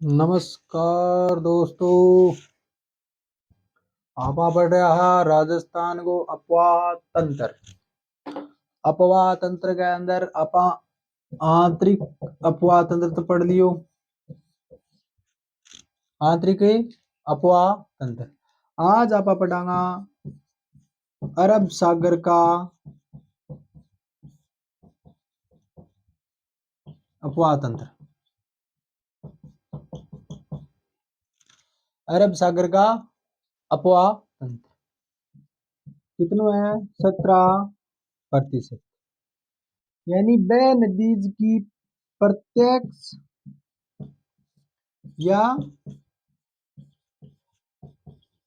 नमस्कार दोस्तों। आपा पढ़ रहा राजस्थान को अपवाह तंत्र। अपवाह तंत्र के अंदर आपा आंतरिक अपवाह तंत्र तो पढ़ लियो। आंतरिक अपवाह तंत्र। आज आपा पढ़ांगा अरब सागर का अपवाह तंत्र। अरब सागर का अपवाह तंत्र कितनो है? 17%। यानी वह नदीज की प्रत्यक्ष या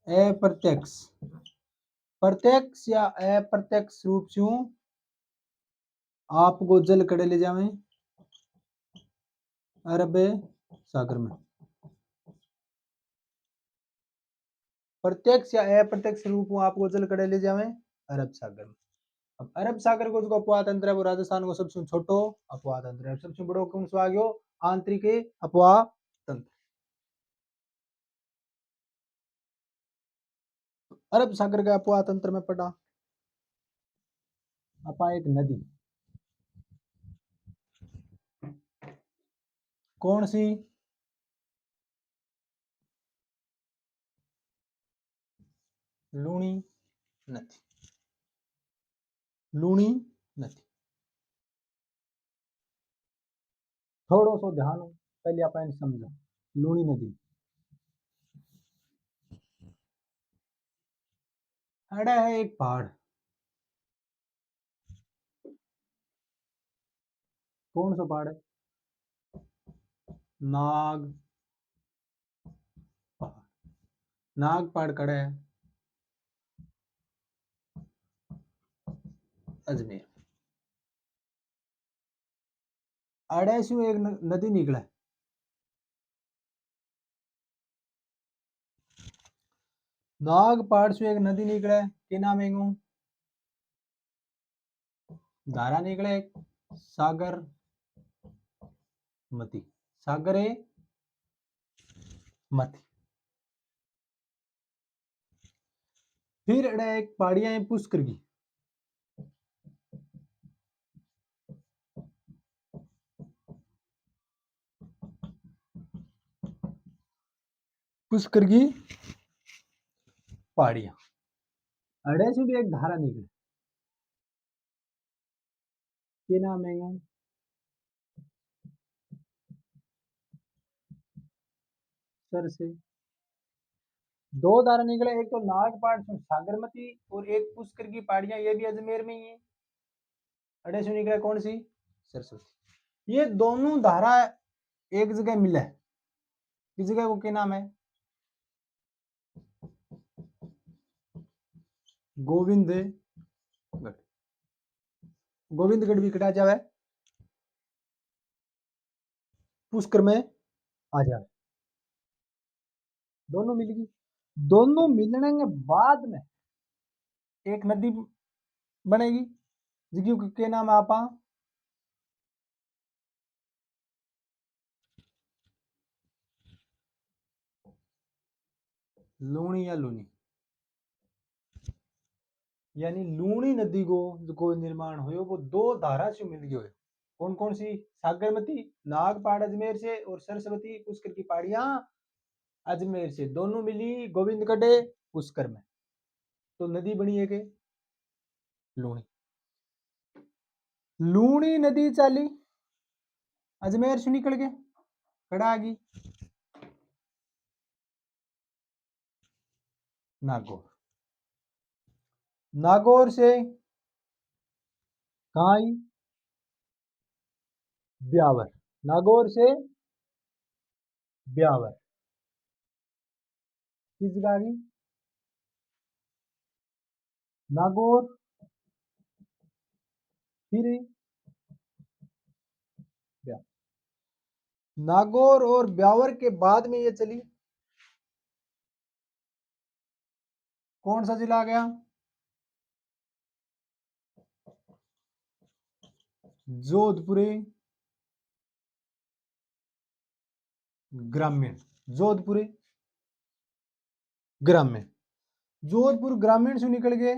अप्रत्यक्ष प्रत्यक्ष या अप्रत्यक्ष रूप से आपको जल कड़े ले जावे अरब सागर में। प्रत्यक्ष या अप्रत्यक्ष रूप में आपको जल कड़े ले जावे अरब सागर में। अब अरब सागर को जो अपवाह तंत्र है वो राजस्थान को सबसे छोटो अपवाह तंत्र है। सबसे बड़ो कौन सा आ गयो? आंतरिक अपवाह तंत्र। अरब सागर का अपवाह तंत्र में पड़ा अपा एक नदी। कौन सी? लूणी नदी। लूणी नदी। थोड़ो सो ध्यान हो, पहले आप समझा। लूणी नदी अड़ा है एक पहाड़। कौन सा पहाड़ है? नाग पहाड़। नाग पहाड़ कड़ा है अजमेर। अड़े से एक नदी निकला। नाग पहाड़ से एक नदी निकले के नाम है? धारा निकले एक सागर मती। सागर है मती। फिर अड़े एक पहाड़ियां है पुष्कर की। पुष्कर की पहाड़ियां। अड़े से भी एक धारा निकले के नाम है? सर से दो धारा निकले, एक तो नागपाड़ से सागरमती और एक पुष्कर की पहाड़ियां, ये भी अजमेर में ही है। अड़े से निकले कौन सी? सरस्वती। ये दोनों धारा एक जगह मिले, किस जगह को क्या नाम है? गोविंदगढ़। गोविंदगढ़ भी कटा जावे पुष्कर में आ जावे। दोनों मिलेगी। दोनों मिलने के बाद में एक नदी बनेगी जिसकी के नाम आपा लूणी या लूनी। यानी लूणी नदी को निर्माण हुयो वो दो धारा से मिल गयो है। कौन कौन सी? सागरमती नागपाड़ अजमेर से और सरस्वती पुष्कर की पहाड़ियां अजमेर से, दोनों मिली गोविंदगढ़ पुष्कर में, तो नदी बनी है के लूणी। लूणी नदी चली अजमेर से निकल के कड़ा आ गई नागौर। नागौर से कहाँ आई? ब्यावर। नागौर से ब्यावर किस जगह आ गई? नागौर फिर ब्यावर। नागौर और ब्यावर के बाद में ये चली कौन सा जिला आ गया? जोधपुर ग्रामीण, जोधपुर ग्रामीण, जोधपुर ग्रामीण से निकल गए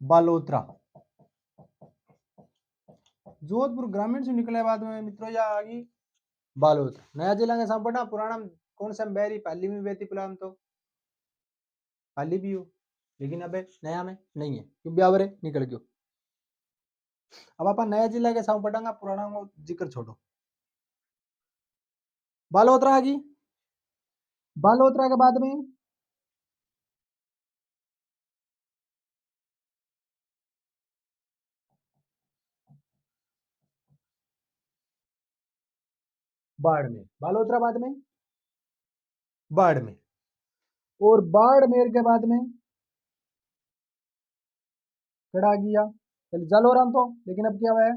बालोतरा, जोधपुर ग्रामीण से निकले बाद में मित्रों या आ गई बालोतरा। नया जिला का संपटा पुराना कौन सा बैरी पाली में बेती पुलाम तो पाली भी हो, लेकिन अबे नया में नहीं है क्यों ब्यावरे निकल गयो। अब अपन नया जिला के साथ पढ़ांगा, पुराना को जिक्र छोड़ो। बालोतरा आ गई, बालोतरा के बाद में बाड़मेर, बालोतरा बाद में बाड़मेर, और बाड़मेर के बाद में कड़ा गया पहले जालोराम तो, लेकिन अब क्या हुआ है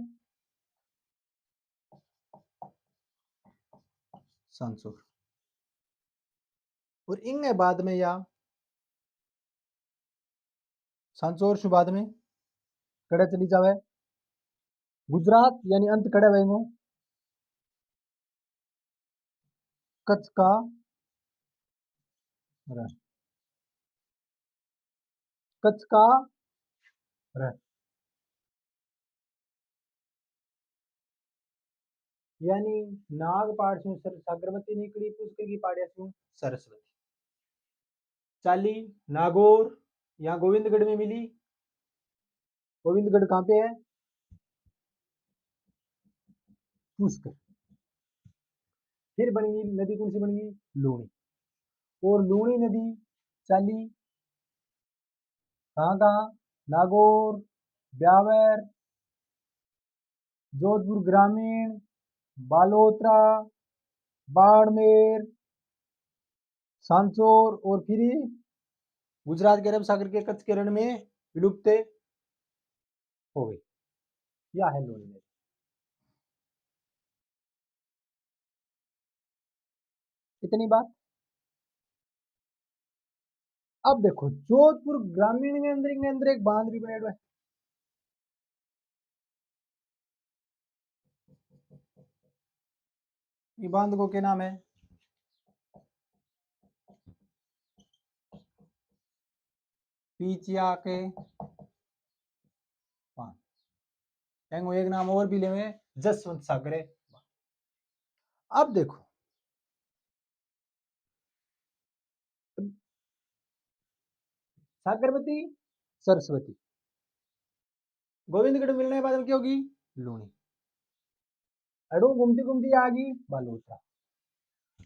सांसोर, और इनके बाद में या सांसोर से बाद में कड़े चली जावे गुजरात, यानी अंत कड़े वेंगो कच्छ का रण, कच्छ का रण, यानी नागपाड़ से सागरमती निकली, पुष्कर की पहाड़िया से सरस्वती, चाली नागौर, यहाँ गोविंदगढ़ में मिली, गोविंदगढ़ कहाँ पे है पुष्कर, फिर बन गई नदी कौन सी बन गई लूणी, और लूणी नदी चाली कहाँ कहाँ नागौर, ब्यावर, जोधपुर ग्रामीण, बालोतरा, बाड़मेर, सांचौर, और फिर गुजरात के अरब सागर के कच्छ के रण में विलुप्त हो गई। यह है लूणी नदी। इतनी बात। अब देखो जोधपुर ग्रामीण के अंदर एक बांध भी बने हुए है, ये बांध को क्या नाम है पीचिया के बांध, एक नाम और भी ले जसवंत सागर। अब देखो सागरमती सरस्वती, गोविंदगढ़ मिलने के बाद में क्या होगी लूणी, अड़ू घूमती घूमती आ गई बालोतरा।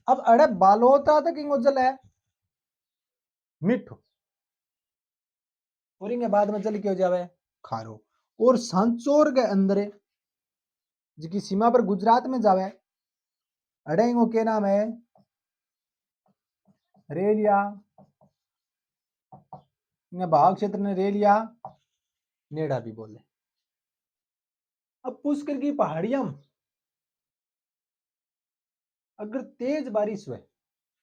अब अड़े बालोतरा तक जल है मिठो, और इनके बाद में जल क्या हो जावे खारो, और सांचौर के अंदर जिसकी सीमा पर गुजरात में जावे अड़े इनको क्या नाम है रेलिया, भाग क्षेत्र ने रेलिया नेड़ा भी बोले। अब पुष्कर की पहाड़ियां अगर तेज बारिश हुए,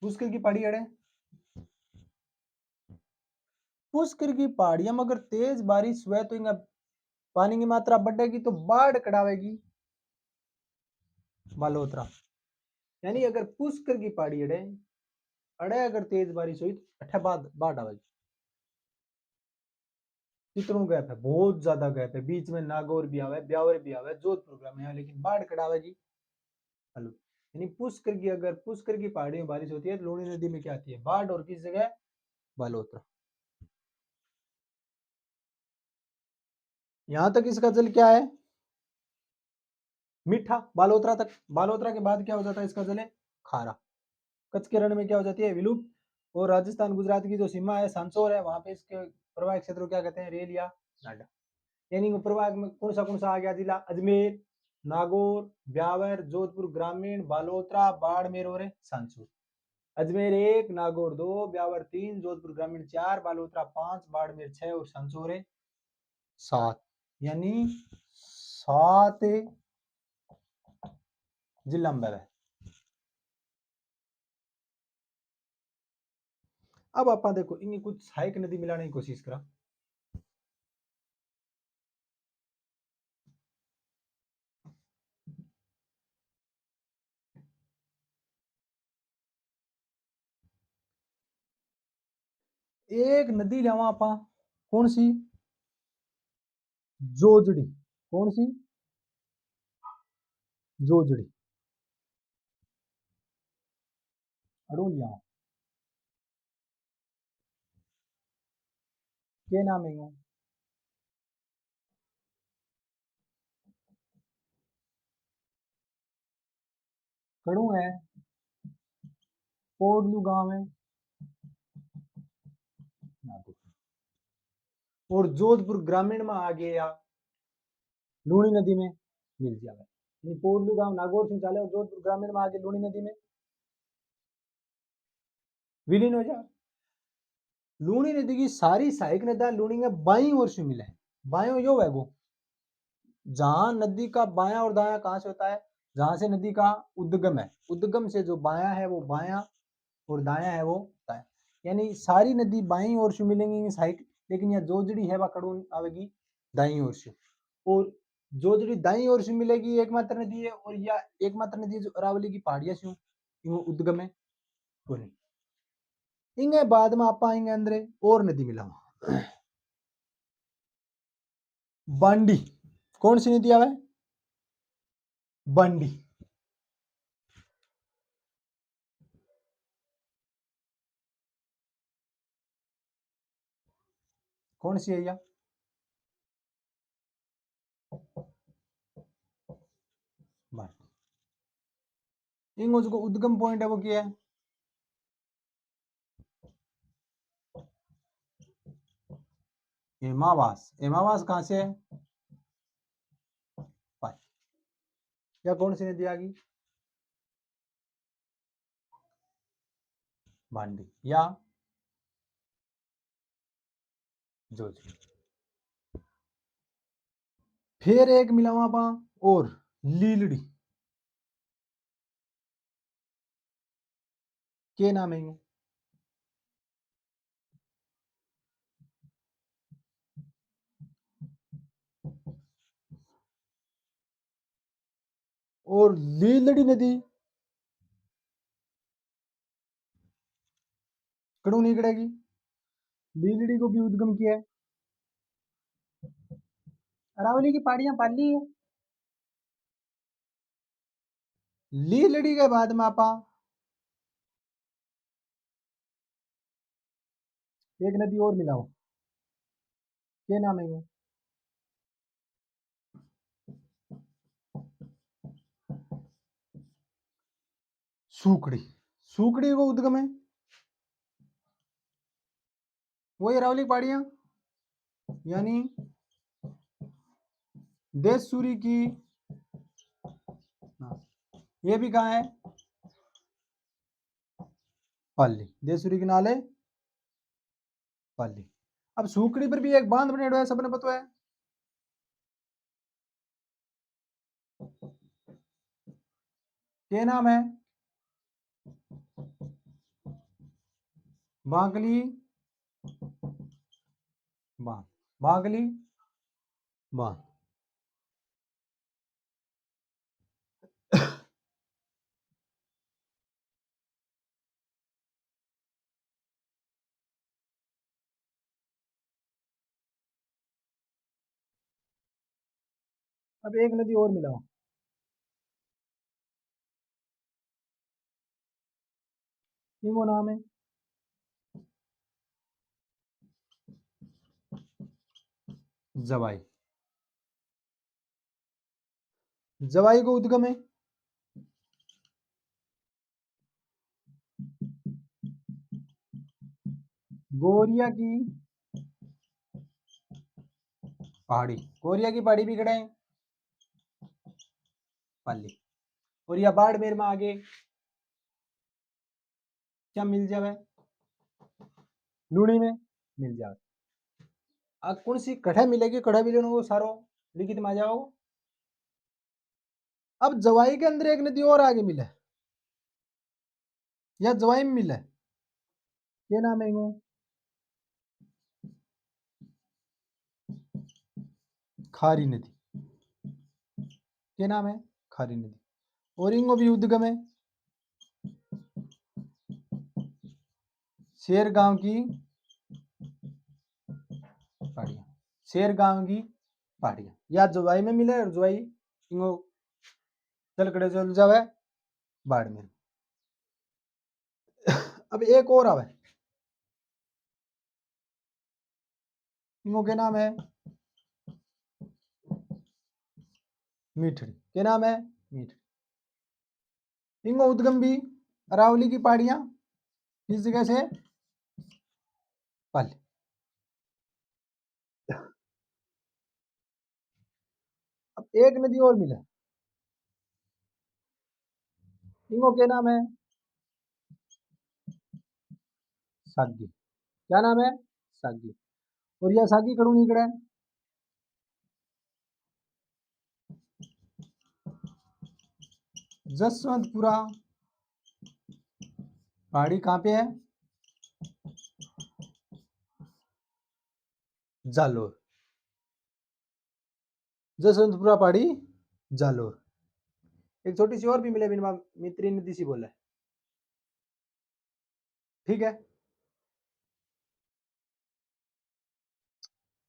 पुष्कर की पहाड़ी अड़े पुष्कर की पहाड़ियां में अगर तेज बारिश हुए तो इनका पानी की मात्रा बढ़ेगी तो बाढ़ कड़ावेगी बालोतरा, यानी अगर पुष्कर की पहाड़ी अड़े अड़े अगर तेज बारिश हुई तो अठे बाद बाढ़ आवेगी। कितनों गैप है, बहुत ज्यादा गैप है, बीच में नागौर भी आवे ब्यावर भी आवे जोधपुर ग्राम में, लेकिन बाढ़ कड़ावेगी हेलो, यानी पुष्कर की अगर पुष्कर की पहाड़ी में बारिश होती है तो लूणी नदी में क्या आती है बाढ़, और किस जगह बालोतरा। यहां तक इसका जल क्या है मीठा, बालोतरा तक, बालोतरा के बाद क्या हो जाता है इसका जल है खारा, कच्छ के रण में क्या हो जाती है विलुप्त, और राजस्थान गुजरात की जो सीमा है सांसौर है वहां पे इसके प्रवाह क्षेत्र को क्या कहते हैं रेल या नाडा, यानी प्रवाह में कौन सा आ गया जिला अजमेर, नागौर, ब्यावर, जोधपुर ग्रामीण, बालोतरा, बाड़मेर और सांसौर। अजमेर 1, नागौर 2, ब्यावर 3, जोधपुर ग्रामीण 4, बालोतरा 5, बाड़मेर 6 और सांसौर 7, यानी 7 जिला में है। अब आप देखो इनकी कुछ सहायक नदी मिलाने की कोशिश करा, एक नदी लावा आपा, कौन सी? जोजड़ी। कौन सी? जोजड़ी। अड़ू लिया के नाम है वो? कड़ू है, पोडलू गांव है ना तो। और जोधपुर ग्रामीण में आ गया लूणी नदी में मिल जाएगा। यानी पोडलू गांव नागौर से चाले और जोधपुर ग्रामीण में आगे लूणी नदी में विलीन हो जाए। लूणी नदी की सारी सहायक नदियां लूणी में बाई ओर से मिले। बायो यो है वो, जहां नदी का बायां और दायां कहां से होता है? जहां से नदी का उद्गम है, उद्गम से जो बायां है वो बायां और दायां है वो दायां। यानी सारी नदी बाईं ओर से मिलेंगी सहायक, लेकिन यह जोजड़ी है वह कड़ून आवेगी दाईं ओर से। और जोजड़ी दाईं ओर से मिलेगी एकमात्र नदी है, और यह एकमात्र नदी है जो अरावली की पहाड़ियां से उद्गम है तो नहीं। इंगे बाद में आप आएंगे अंदर और नदी मिला बांडी। कौन सी नदी आवे? बांडी। कौन सी है यह? इंगो जो उद्गम पॉइंट है वो क्या है? हेमावास। हेमावास कहां से है? या कौन सी नदी आ गई? बांडी या जोजड़ी। फिर एक मिला वहां पा और लीलड़ी। के नाम है इनको? और लीलड़ी नदी कड़ू निकलेगी। लीलड़ी को भी उद्गम किया है। अरावली की पहाड़ियां पाली है। लीलड़ी के बाद में आपा एक नदी और मिलाओ। के नाम है वो? सूखड़ी। सूखड़ी को उद्गम है वही अरावली की पहाड़ियां, यानी देशसूरी की। हाँ, ये भी कहाँ है? पाली। देशसूरी के नाले पाली। अब सूखड़ी पर भी एक बांध बने हुए है, सबने पता है। क्या नाम है? बांकली बांध। बांकली बांध। अब एक नदी और मिलाओ। इनको नाम है जवाई। जवाई को उद्गम है गोरिया की पहाड़ी। गोरिया की पहाड़ी भी खड़े हैं पाली। और यह बाड़मेर में आगे क्या मिल जावे? लूणी में मिल जावे। अब कौन सी कड़ा मिलेगी? कड़ा मिलेगा वो सारो लिखित में आ जाओ। अब जवाई के अंदर एक नदी और आगे मिला है, या जवाई में मिला है। क्या नाम है इनको? खारी नदी। क्या नाम है? खारी नदी। और इनको भी उद्गम है शेर गांव की शेर गांव की पहाड़ियां, या जोवाई में मिले और जोवाई इंगो चल कड़े चल जावे बाड़मेर। अब एक और आवे, इंगो के नाम है मीठड़ी। क्या नाम है? मीठड़ी। इंगो उद्गम भी अरावली की पहाड़ियां किस जगह से? पाली। अब एक नदी और मिले, इंगो के नाम है सागी। क्या नाम है? सागी। और यह सागी कड़ू निकड़ा है? जसवंतपुरा पहाड़ी कहाँ पे है? जालोर। जसवंतपुरा पहाड़ी जालोर। एक छोटी सी और भी मिले बिना मित्री नदी सी बोला है, ठीक है।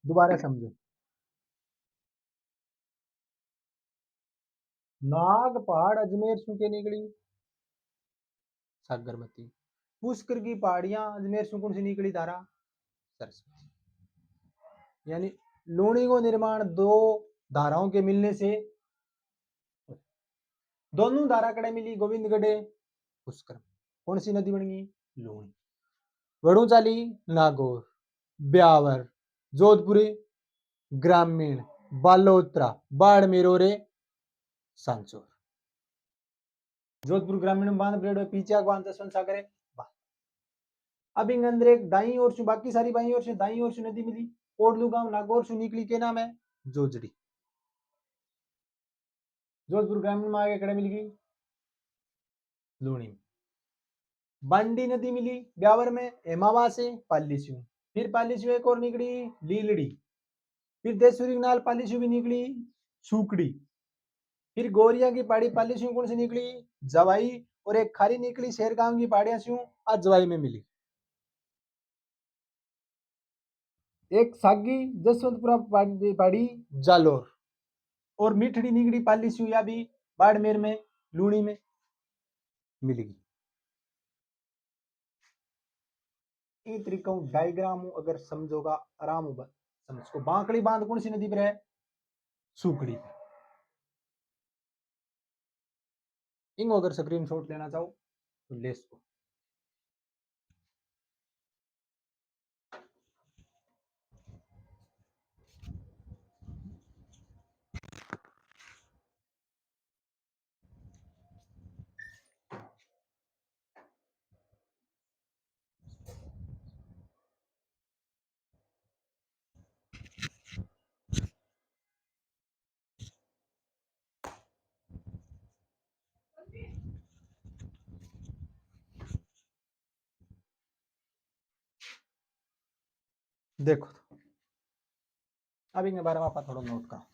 दोबारा समझो, नाग पहाड़ अजमेर सु के निकली सागरमती। पुष्कर की पहाड़ियां अजमेर सु कौन सी निकली धारा? सरस्वती। यानी लूणी को निर्माण दो धाराओं के मिलने से, दोनों धारा कड़े मिली गोविंदगढ़े पुष्कर। कौन सी नदी बन गई? लूणी। वड़ूचाली नागौर, ब्यावर, जोधपुरी ग्रामीण, बालोतरा, बाड़मेर और सांचौर। जोधपुर ग्रामीण में बांध ब्रेड पीछे बांध दसवन सागर है। अब इन अंदर एक दाई और सु बाकी सारी बाई और से दाई और सु नदी मिली कोडलू गांव नागौर सु निकली। के नाम है? जोजड़ी। जोधपुर ग्रामीण में आगे कड़े मिल गई लूणी में। बांडी नदी मिली ब्यावर में हेमावा से पालीसू। फिर पालीसू एक और निकली लीलड़ी। फिर देशुरी नाल पालीसू भी निकली सूकड़ी। फिर गोरिया की पहाड़ी पालीसू कौन सी निकली? जवाई। और एक खारी निकली शेरगांव की पहाड़ियां सू आज जवाई में मिली। एक सागी जसवंतपुरा पहाड़ी जालोर। और मीठड़ी निगड़ी पाली सुया भी बाड़मेर में लूणी में मिलेगी। ये तरीका डायग्राम अगर समझोगा आराम होगा समझ। बांकड़ी बांध कौन सी नदी पर है? सूकड़ी। इनको अगर स्क्रीन शॉट लेना चाहो तो ले इसको। देखो अब इनके बारे में आप थोड़ा नोट करो।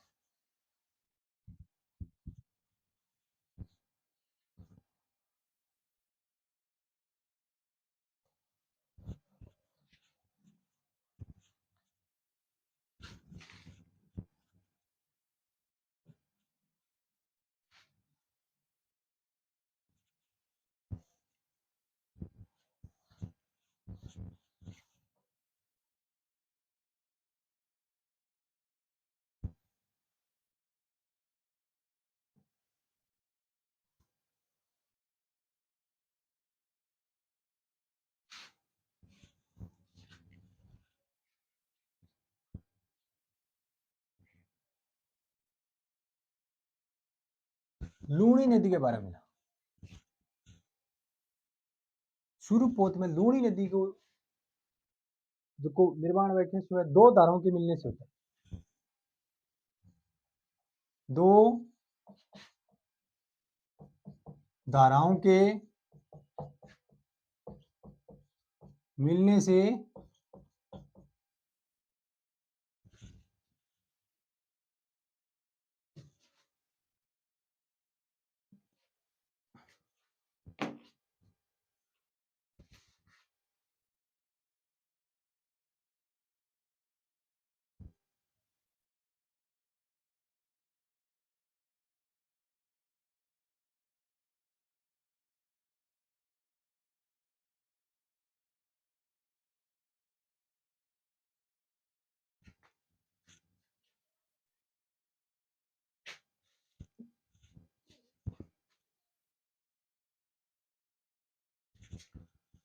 लूणी नदी के बारे में शुरू पोत में लूणी नदी को जो को निर्माण व्याख्या है दो धाराओं के मिलने से होता है। दो धाराओं के मिलने से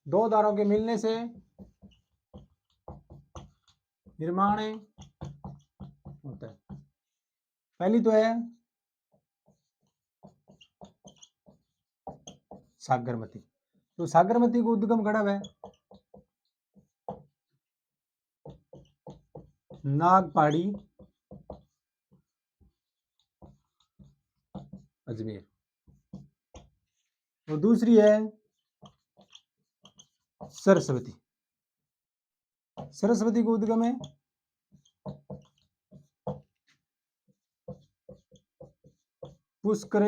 दो धाराओं के मिलने से निर्माण होता है। पहली तो है सागरमती। तो सागरमती को उद्गम कड़ा है नागपाड़ी अजमेर। और दूसरी है सरस्वती। सरस्वती को उद्गम है पुष्कर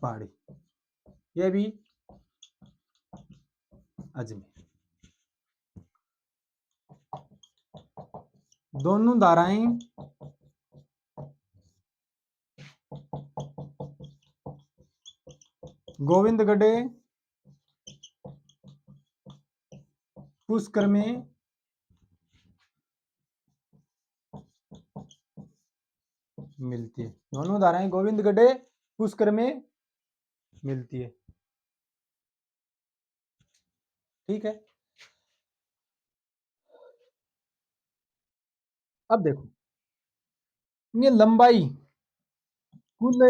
पहाड़ी, यह भी अजमेर। दोनों धाराएं गोविंदगढ़ पुष्कर में मिलती है। दोनों धाराएं गोविंदगढ़ पुष्कर में मिलती है। ठीक है, अब देखो ये लंबाई कुल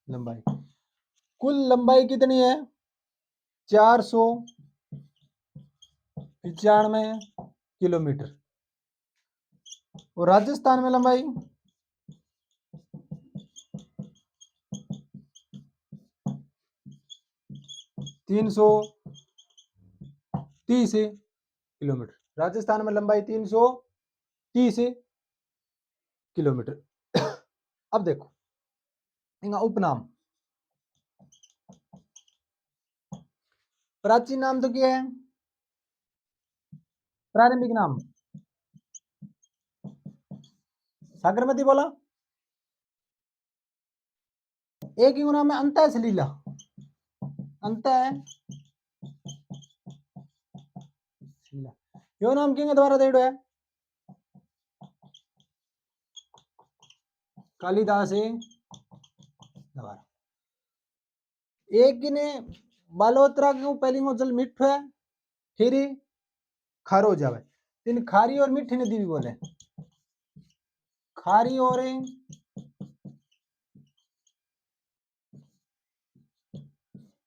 लंबाई कुल लंबाई कितनी है 495 किलोमीटर। और राजस्थान में लंबाई 330 किलोमीटर। राजस्थान में लंबाई 330 किलोमीटर। अब देखो इनका उपनाम प्राचीन नाम तो क्या है, प्रारंभिक नाम सागरमती बोला। एक ही नाम है अंत सलीला, अंत सलीला। यो नाम किंग द्वारा देड़ो है कालिदास द्वारा। एक ने बालोत्रा क्यों पहली में जल मिठ है फिर खारो हो जावे, तीन खारी और मीठी नदी भी बोले, खारी और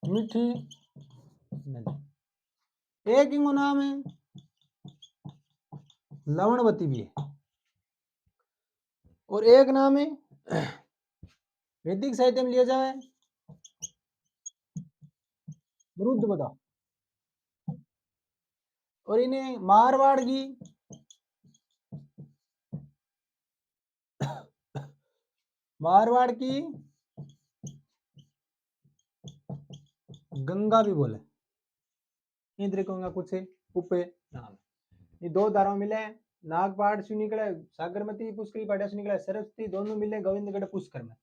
मीठी नदी। एक इनको नाम है लवणवती भी है, और एक नाम है वैदिक साहित्य में लिया जाए मरुद बता। और इन्हें मारवाड़ की गंगा भी बोले। इधर कहूंगा कुछ उप नाम ये दो धाराओं मिले नागपाड़ से निकले सागरमती पुष्कर पाड़ा से निकले सरस्वती, दोनों मिले गोविंदगढ़ पुष्कर में।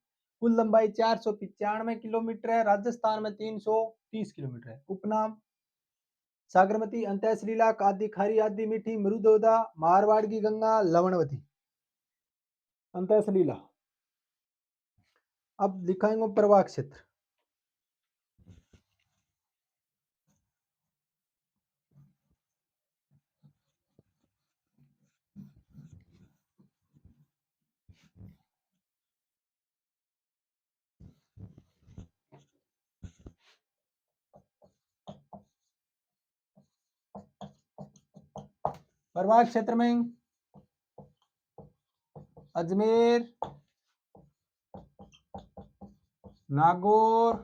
कुल लंबाई 495 किलोमीटर है। राजस्थान में 330 किलोमीटर है। उपनाम सागरमती, अंत्यश्रीला, आदि खारी, आदि मीठी, मृदोदा, मारवाड़ की गंगा, लवणवती, अंत्यश्रीला। अब दिखाएंगे प्रवाह क्षेत्र। प्रवाह क्षेत्र में अजमेर, नागौर,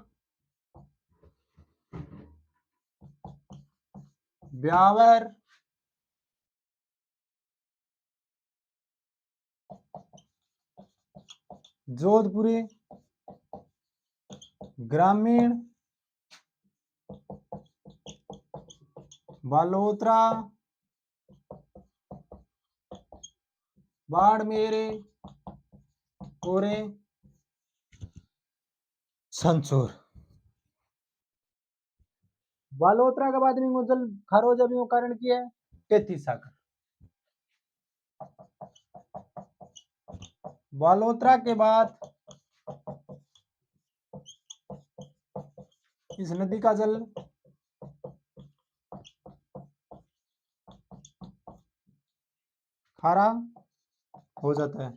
ब्यावर, जोधपुरी, ग्रामीण, बालोतरा, बाड़मेर और संसूर। बालोतरा के बाद में जल खारोजा भी कारण किया है 33 सागर। बालोतरा के बाद इस नदी का जल खारा हो जाता है,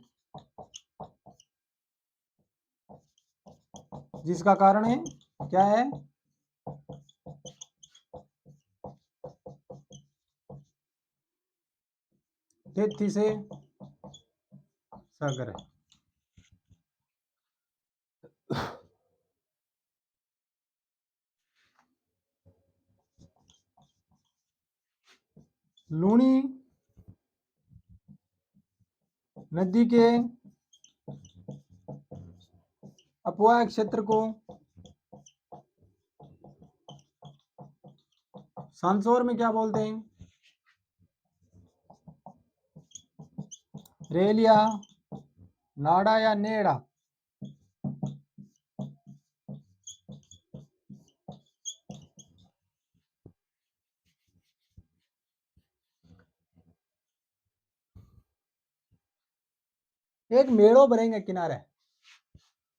जिसका कारण है क्या है? तेथी से सागर है। लूणी नदी के अपवाह क्षेत्र को सांसौर में क्या बोलते हैं? रेलिया, नाड़ा या नेड़ा? एक मेड़ो भरेंगे किनारे,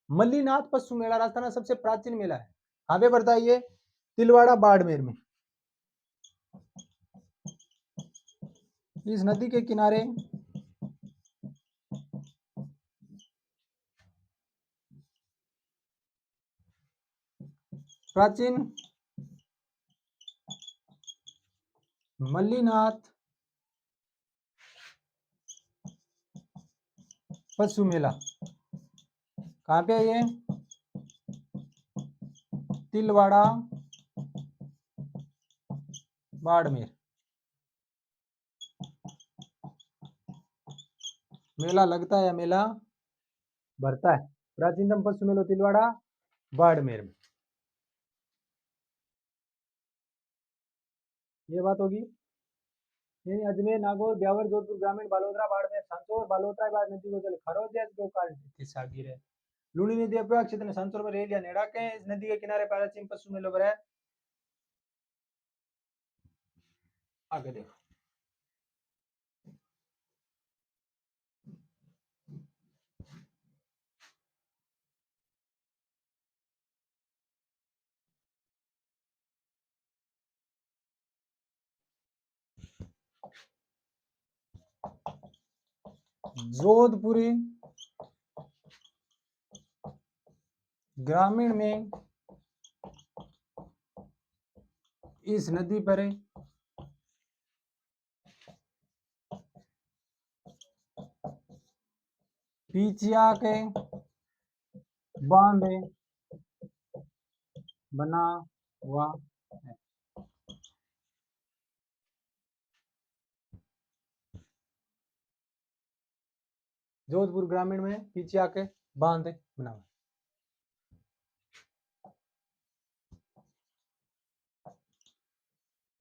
मल्लीनाथ पशु मेला राजस्थान का सबसे प्राचीन मेला है। कहाँ पे पड़ता है ये? तिलवाड़ा बाड़मेर में। इस नदी के किनारे प्राचीन मल्लीनाथ पशु मेला कहाँ पे है ये? तिलवाड़ा बाड़मेर। मेला लगता है या मेला भरता है? प्राचीनतम पशु मेला तिलवाड़ा बाड़मेर में। ये बात होगी। यानी अजमेर, नागौर, ब्यावर, जोधपुर, ग्रामीण, बालोतरा, बाड़मेर, सांसौर, बालोतरा बाद नदी को जल खरोज गोकाल सागिर है। लूणी नदी अपवाह क्षेत्र में सांसौर में रेल या नेड़ा के इस नदी के किनारे प्राचीन पशु मेलो है। आगे देखो, जोधपुरी ग्रामीण में इस नदी पर पीचिया के बांध बना हुआ है। जोधपुर ग्रामीण में पीचिया के बांध बना हुआ।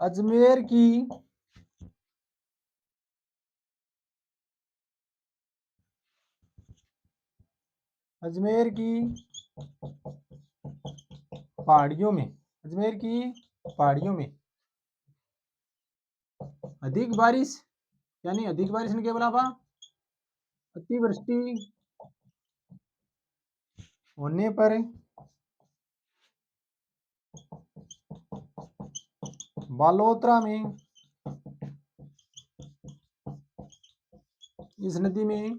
अजमेर की पहाड़ियों में अधिक बारिश, यानी अधिक बारिश ने क्या बोला बा? अतिवृष्टि होने पर बालोतरा में इस नदी में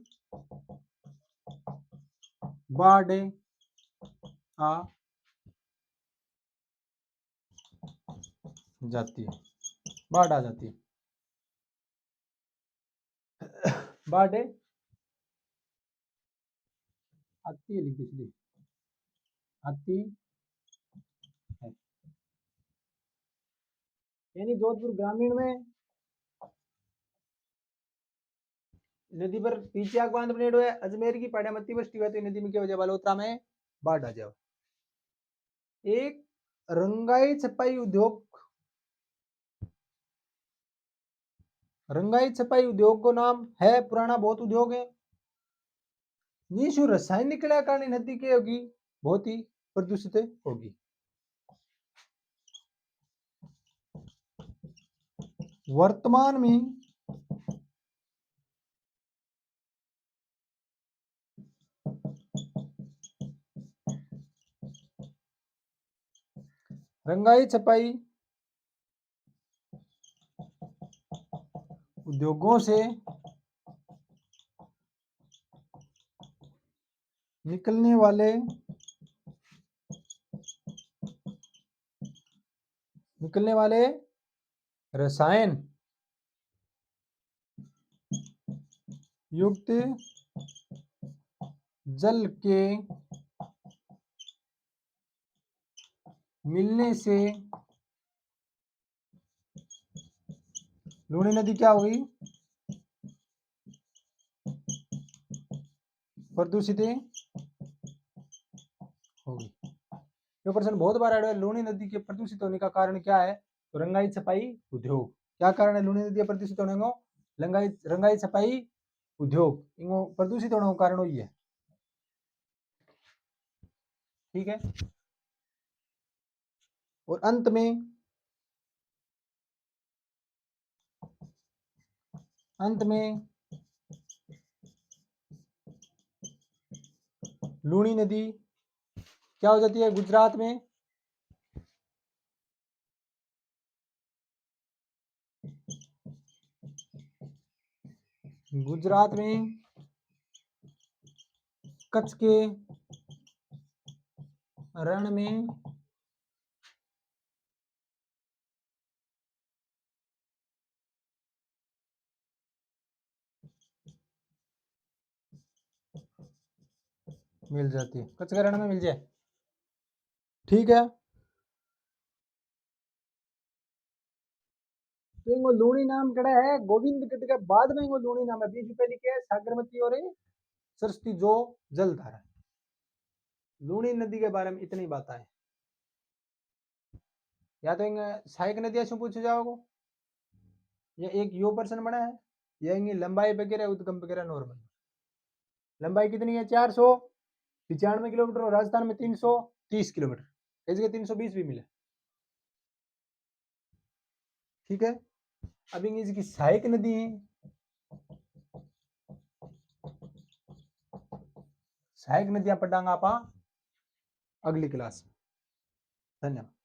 बाढ़ आ जाती है। बाढ़ आ जाती है। बाढ़ आती है, लिखी इसलिए आती है। यानी जोधपुर ग्रामीण में नदी पर पीछे आग बांध बनेडो है। अजमेर की पहाड़ियां में अतिवृष्टि हुई तो नदी में क्या हो जाए? बालोतरा में बाढ़ आ जाओ। एक रंगाई छपाई उद्योग, रंगाई छपाई उद्योग को नाम है, पुराना बहुत उद्योग है। निशु रासायनिक क्रिया कारण नदी के होगी बहुत ही प्रदूषित होगी। वर्तमान में रंगाई छपाई उद्योगों से निकलने वाले रसायन युक्त जल के मिलने से लूणी नदी क्या हो गई? प्रदूषित हो गई। ये प्रश्न बहुत बार आया है। लूणी नदी के प्रदूषित होने का कारण क्या है? तो रंगाई छपाई उद्योग। क्या कारण है लूणी नदी प्रदूषित होने को? रंगाई छपाई उद्योग, इनको प्रदूषित होने का कारण वही है। ठीक है। और अंत में लूणी नदी क्या हो जाती है गुजरात में? गुजरात में कच्छ के रण में मिल जाती है, कच्छ के रण में मिल जाए। ठीक है। तो इनको लूणी नाम कड़ा है गोविंद गढ़ के बाद में, इनको लूणी नाम है। बीच पहले क्या है? सागरमती और सरस्वती जो जलधारा। लूणी नदी के बारे में इतनी बात है। या तो सहायक नदियां शू पूछे जाओगे, या एक यो पर्सन बना है, या इनकी लंबाई वगैरह उद्गम वगैरह नॉर्मल। लंबाई कितनी है? 495 किलोमीटर और राजस्थान में 330 किलोमीटर। इसके 320 भी मिले। ठीक है। अब इसकी सहायक नदी है, सहायक नदियां पढ़ांगा आप अगली क्लास में। धन्यवाद।